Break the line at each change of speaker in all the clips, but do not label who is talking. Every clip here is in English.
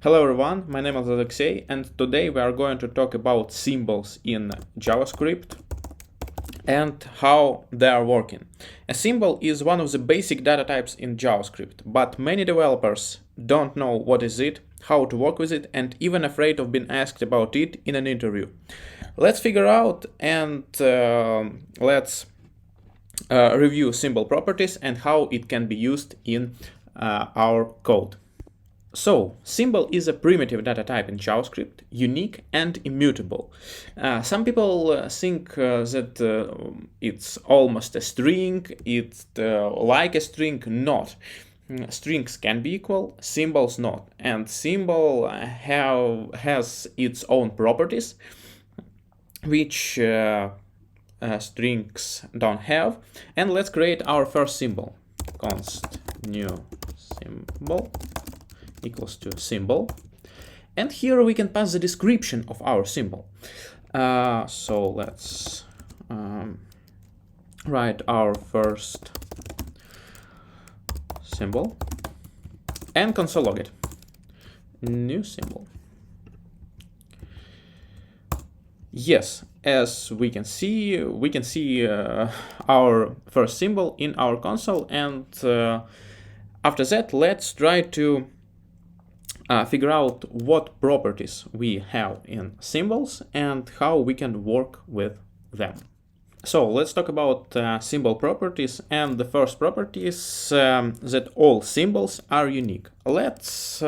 Hello everyone, my name is Alexey, and today we are going to talk about symbols in JavaScript and how they are working. A symbol is one of the basic data types in JavaScript, but many developers don't know what is it, how to work with it, and even afraid of being asked about it in an interview. Let's figure out and let's review symbol properties and how it can be used in our code. So, symbol is a primitive data type in JavaScript, unique and immutable. Some people think that it's almost a string, it's like a string, not. Strings can be equal, symbols not, and symbol has its own properties, which strings don't have. And let's create our first symbol. Const new symbol equals to symbol, and here we can pass the description of our symbol. So let's write our first symbol and console log it. New symbol. Yes, as we can see our first symbol in our console, and after that let's try to figure out what properties we have in symbols and how we can work with them. So let's talk about symbol properties, and the first property is that all symbols are unique. Let's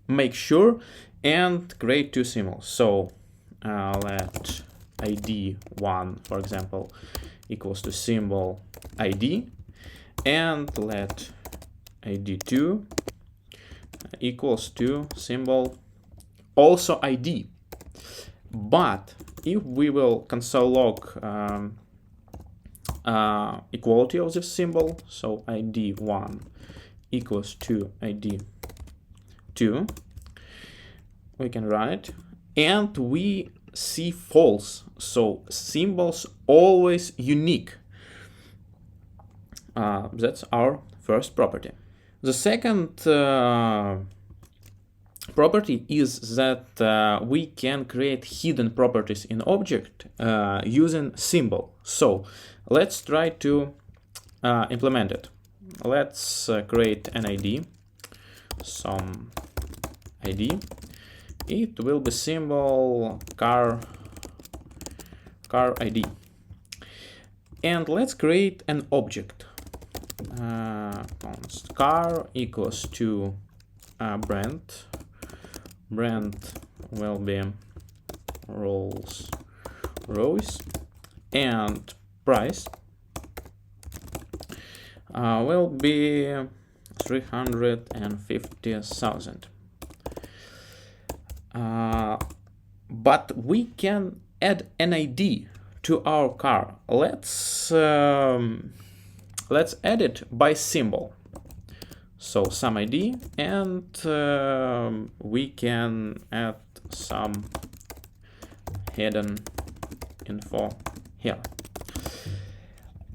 make sure and create two symbols. So let ID1, for example, equals to symbol ID, and let ID2 equals to symbol also ID. But if we will console log equality of this symbol, so ID1 equals to ID2, we can run it, and we see false. So symbols always unique. That's our first property. The second property is that we can create hidden properties in object using symbol. So let's try to implement it. Let's create an ID, some ID. It will be symbol car ID, and let's create an object. Const car equals to brand will be Rolls Royce, and price will be 350,000. But we can add an ID to our car. Let's add it by symbol. So some ID, and we can add some hidden info here.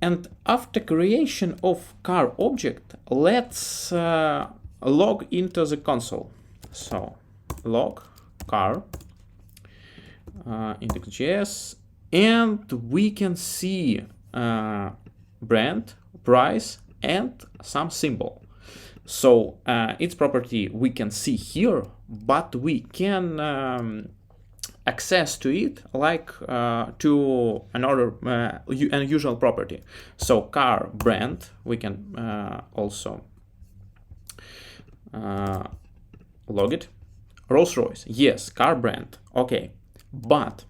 And after creation of car object, let's log into the console. So log car index.js, and we can see brand, price, and some symbol. So its property we can see here, but we can access to it like to another unusual property. So car brand, we can also log it. Rolls Royce, yes, car brand, okay, but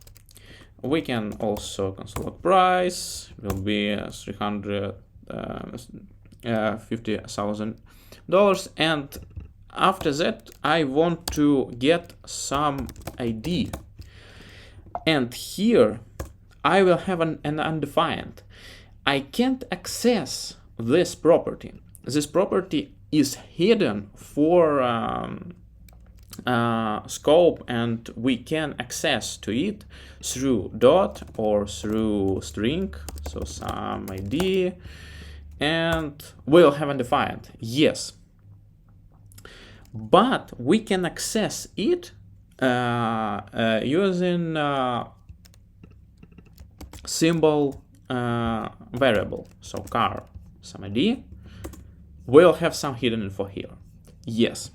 we can also console log price, will be $350,000, and after that I want to get some ID, and here I will have an undefined. I can't access this property. This property is hidden for scope, and we can access to it through dot or through string, so some ID, and we'll have undefined. Yes, but we can access it using symbol variable. So car some ID will have some hidden info here. Yes.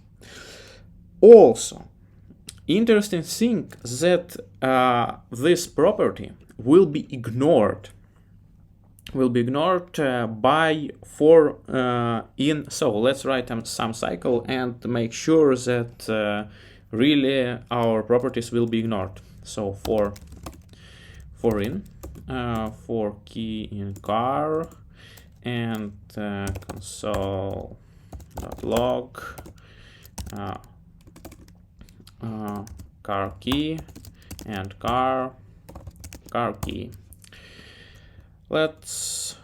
Also, interesting thing that this property will be ignored by for in. So let's write some cycle and make sure that really our properties will be ignored. So for in for key in car and console.log car key and car key. Let's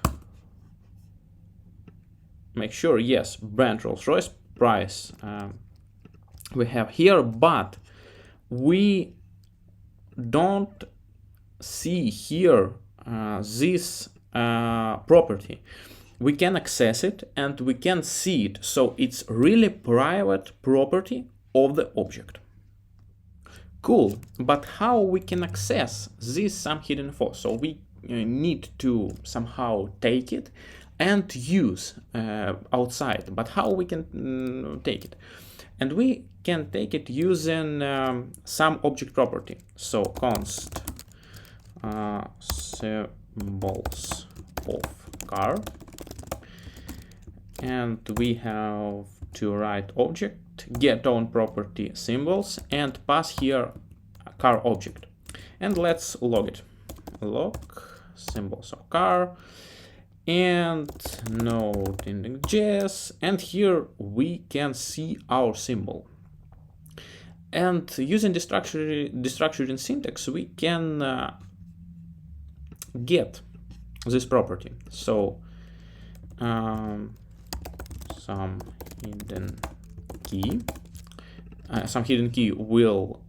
make sure, yes, brand Rolls-Royce price we have here, but we don't see here this property. We can access it and we can see it, so it's really private property of the object. Cool, but how we can access this some hidden info? So we need to somehow take it and use outside, but how we can take it? And we can take it using some object property. So const symbols of car, and we have to write object get on property symbols and pass here a car object, and let's log it. Log symbols of car and node index.js, and here we can see our symbol. And using destructuring syntax, we can get this property. So some hidden key will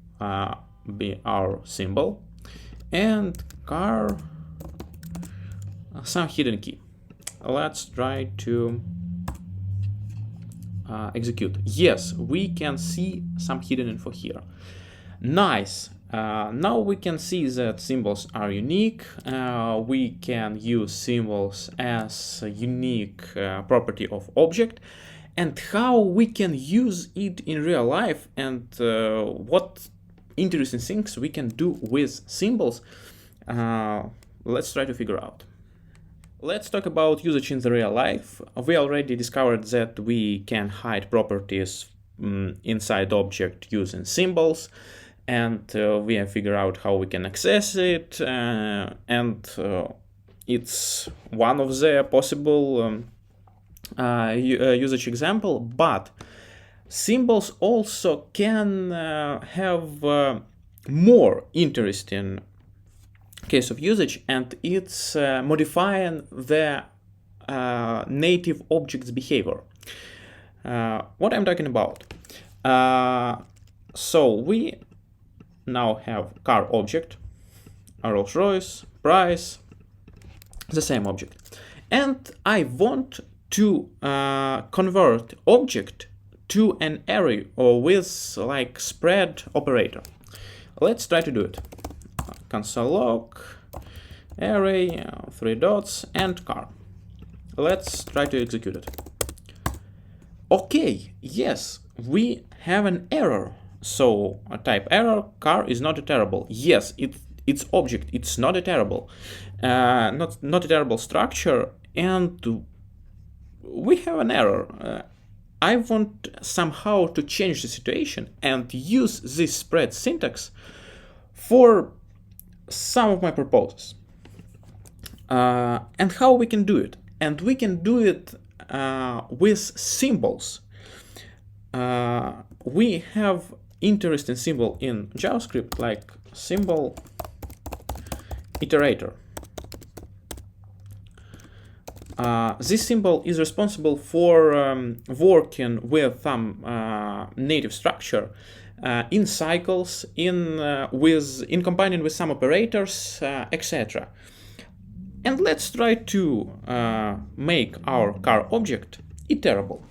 be our symbol, and car some hidden key. Let's try to execute. Yes, we can see some hidden info here. Nice. Now we can see that symbols are unique. We can use symbols as a unique property of object, and how we can use it in real life, and what interesting things we can do with symbols. Let's try to figure out. Let's talk about usage in the real life. We already discovered that we can hide properties inside object using symbols, and we have figured out how we can access it, and it's one of the possible usage example. But symbols also can have more interesting case of usage, and it's modifying the native object's behavior. What I'm talking about? So we now have car object, Rolls-Royce, price, the same object, and I want to convert object to an array or with like spread operator. Let's try to do it. Console log array 3 dots and car. Let's try to execute it. Okay, yes, we have an error. So a type error, car is not iterable. Yes, it's object, it's not iterable, not a iterable structure, and we have an error. I want somehow to change the situation and use this spread syntax for some of my proposals. And how we can do it? And we can do it with symbols. We have interesting symbol in JavaScript like symbol Iterator. This symbol is responsible for working with some native structure in cycles, in combining with some operators, etc. And let's try to make our car object iterable.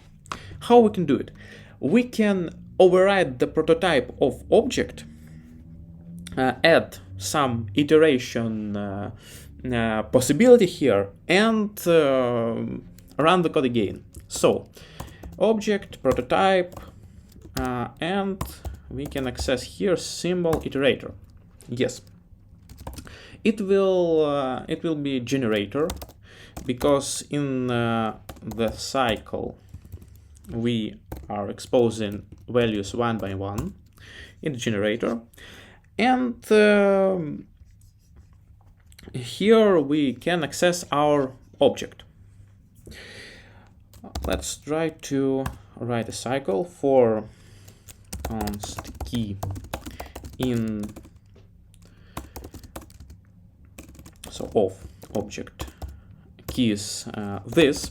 How we can do it? we can override the prototype of object, add some iteration possibility here, and run the code again. So object prototype, and we can access here symbol iterator. Yes, it will be generator, because in the cycle we are exposing values one by one in the generator, and here we can access our object. Let's try to write a cycle for const key in of object keys this.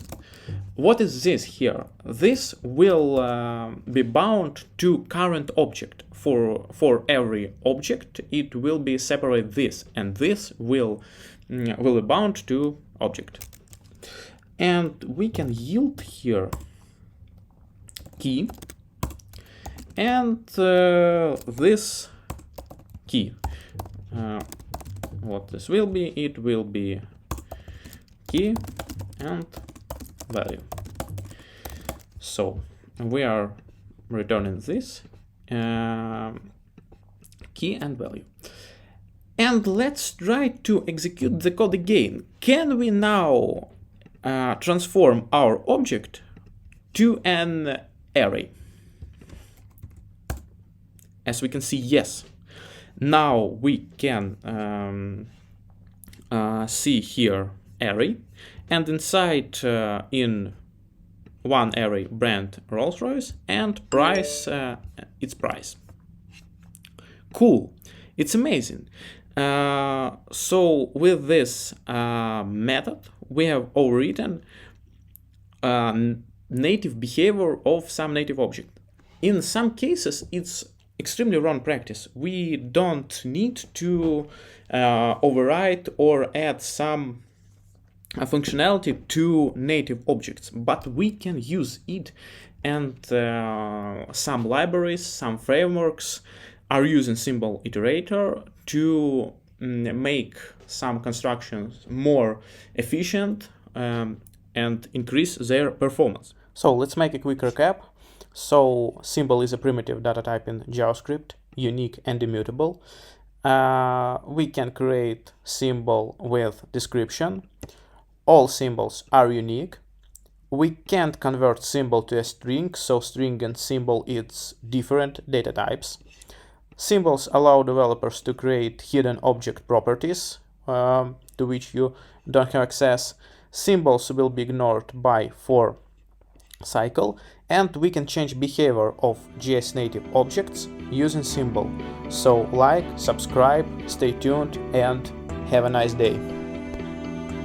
What is this here? This will be bound to current object. For every object it will be separate this, and this will be bound to object. And we can yield here key and this key. What this will be? It will be key and value. So we are returning this key and value. And let's try to execute the code again. Can we now transform our object to an array? As we can see, yes. Now we can see here array, and inside in one array brand Rolls-Royce and price its price. Cool, it's amazing. So with this method we have overwritten native behavior of some native object. In some cases it's extremely wrong practice. We don't need to override or add some functionality to native objects, but we can use it, and some libraries, some frameworks are using symbol iterator to make some constructions more efficient and increase their performance. So let's make a quick recap. So symbol is a primitive data type in JavaScript, unique and immutable. We can create symbol with description. All symbols are unique. We can't convert symbol to a string, so string and symbol it's different data types. Symbols allow developers to create hidden object properties to which you don't have access. Symbols will be ignored by for cycle, and we can change behavior of JS native objects using symbol. So like, subscribe, stay tuned, and have a nice day.